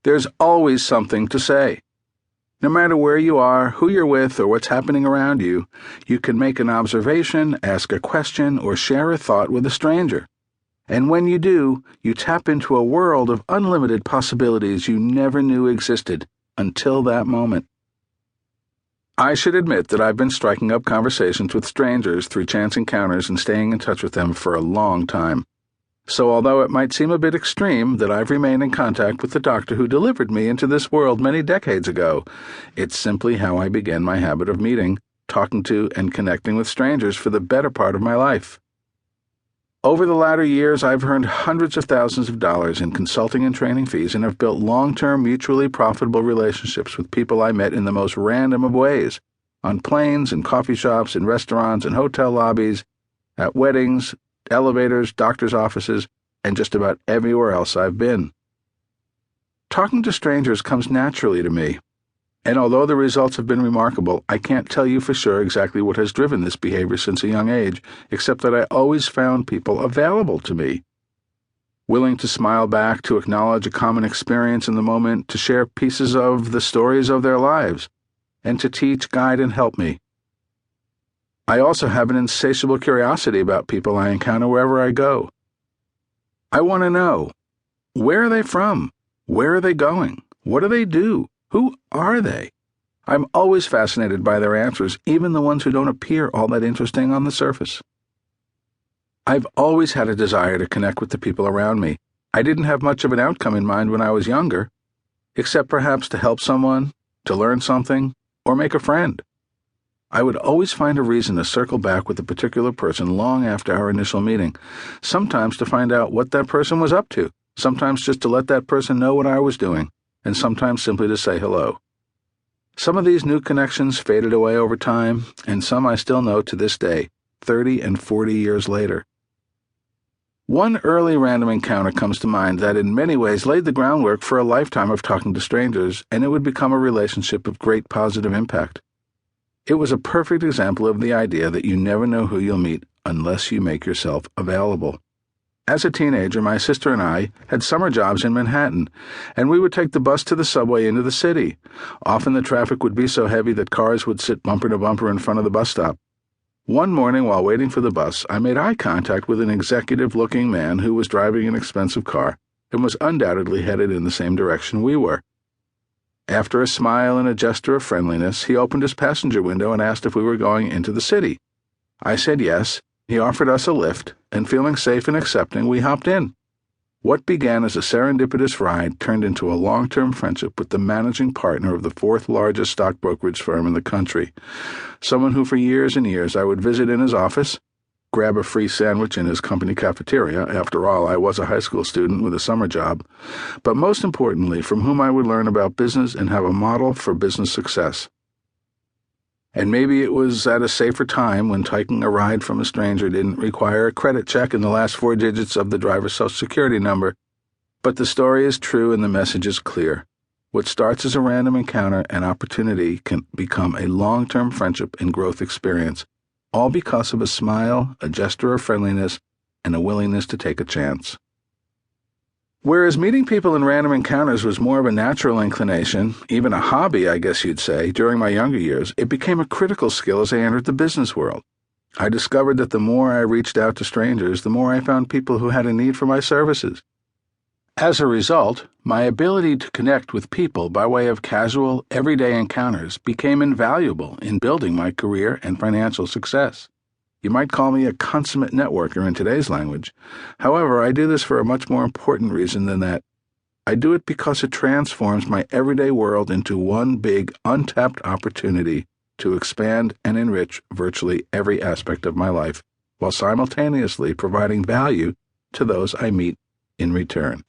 There's always something to say. No matter where you are, who you're with, or what's happening around you, you can make an observation, ask a question, or share a thought with a stranger. And when you do, you tap into a world of unlimited possibilities you never knew existed until that moment. I should admit that I've been striking up conversations with strangers through chance encounters and staying in touch with them for a long time. So although it might seem a bit extreme that I've remained in contact with the doctor who delivered me into this world many decades ago, it's simply how I began my habit of meeting, talking to, and connecting with strangers for the better part of my life. Over the latter years, I've earned hundreds of thousands of dollars in consulting and training fees and have built long-term, mutually profitable relationships with people I met in the most random of ways, on planes, in coffee shops, in restaurants, in hotel lobbies, at weddings, elevators, doctors' offices, and just about everywhere else I've been. Talking to strangers comes naturally to me, and although the results have been remarkable, I can't tell you for sure exactly what has driven this behavior since a young age, except that I always found people available to me, willing to smile back, to acknowledge a common experience in the moment, to share pieces of the stories of their lives, and to teach, guide, and help me. I also have an insatiable curiosity about people I encounter wherever I go. I want to know, where are they from? Where are they going? What do they do? Who are they? I'm always fascinated by their answers, even the ones who don't appear all that interesting on the surface. I've always had a desire to connect with the people around me. I didn't have much of an outcome in mind when I was younger, except perhaps to help someone, to learn something, or make a friend. I would always find a reason to circle back with a particular person long after our initial meeting, sometimes to find out what that person was up to, sometimes just to let that person know what I was doing, and sometimes simply to say hello. Some of these new connections faded away over time, and some I still know to this day, 30 and 40 years later. One early random encounter comes to mind that in many ways laid the groundwork for a lifetime of talking to strangers, and it would become a relationship of great positive impact. It was a perfect example of the idea that you never know who you'll meet unless you make yourself available. As a teenager, my sister and I had summer jobs in Manhattan, and we would take the bus to the subway into the city. Often the traffic would be so heavy that cars would sit bumper to bumper in front of the bus stop. One morning, while waiting for the bus, I made eye contact with an executive-looking man who was driving an expensive car and was undoubtedly headed in the same direction we were. After a smile and a gesture of friendliness, he opened his passenger window and asked if we were going into the city. I said yes. He offered us a lift, and feeling safe and accepting, we hopped in. What began as a serendipitous ride turned into a long-term friendship with the managing partner of the fourth largest stock brokerage firm in the country, someone who for years and years I would visit in his office, grab a free sandwich in his company cafeteria. After all, I was a high school student with a summer job, but most importantly, from whom I would learn about business and have a model for business success. And maybe it was at a safer time when taking a ride from a stranger didn't require a credit check and the last 4 digits of the driver's social security number, but the story is true and the message is clear. What starts as a random encounter and opportunity can become a long-term friendship and growth experience, all because of a smile, a gesture of friendliness, and a willingness to take a chance. Whereas meeting people in random encounters was more of a natural inclination, even a hobby, I guess you'd say, during my younger years, it became a critical skill as I entered the business world. I discovered that the more I reached out to strangers, the more I found people who had a need for my services. As a result, my ability to connect with people by way of casual, everyday encounters became invaluable in building my career and financial success. You might call me a consummate networker in today's language. However, I do this for a much more important reason than that. I do it because it transforms my everyday world into one big, untapped opportunity to expand and enrich virtually every aspect of my life, while simultaneously providing value to those I meet in return.